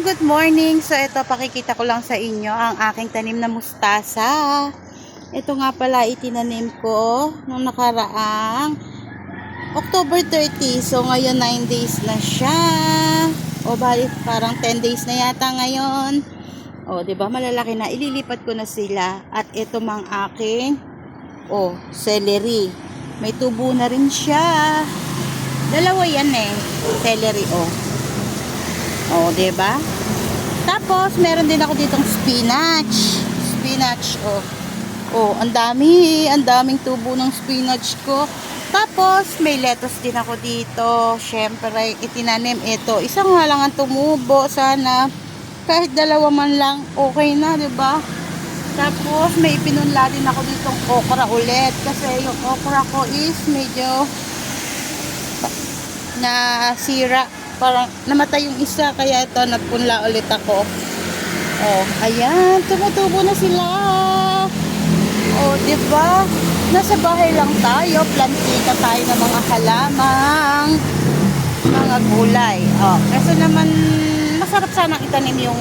good morning. So, ito, pakikita ko lang sa inyo ang aking tanim na mustasa. Ito nga pala, itinanim ko nung nakaraang October 30. So, ngayon 9 days na siya. O, bali, parang 10 days na yata ngayon. O, diba, malalaki na. Ililipat ko na sila. At ito mang aking, celery. May tubo na rin siya. Dalawa yan celery, diba? Tapos, meron din ako ditong spinach. Ang daming tubo ng spinach ko. Tapos, may lettuce din ako dito. Syempre, itinanim ito. Isa nga lang ang tumubo. Sana, kahit dalawa man lang, okay na, diba? Tapos, may ipinunla din ako ditong okra ulit. Kasi yung okra ko is medyo nasira. Parang namatay yung isa, kaya ito nagpunla ulit ako. Ayan, tumutubo na sila. Diba? Nasa bahay lang tayo, plantika tayo ng mga halamang, mga gulay. Kasi naman masarap sanang itanim yung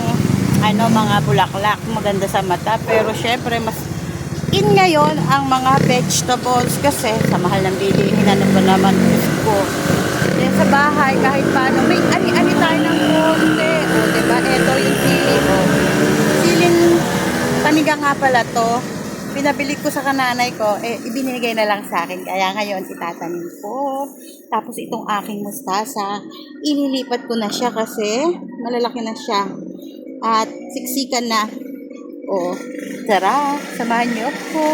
mga bulaklak, maganda sa mata, pero syempre mas in ngayon ang mga vegetables kasi sa mahal ng bilihin na naman ko. Sa bahay, kahit paano, may ani-ani tayo ng konti. Diba? Ito yung siling. Siling panigang nga pala to. Pinabili ko sa kananay ko, ibinigay na lang sa akin. Kaya ngayon, itatanim ko. Tapos itong aking mustasa, ililipat ko na siya kasi malalaki na siya. At siksikan na. Tara, samahan niyo ko.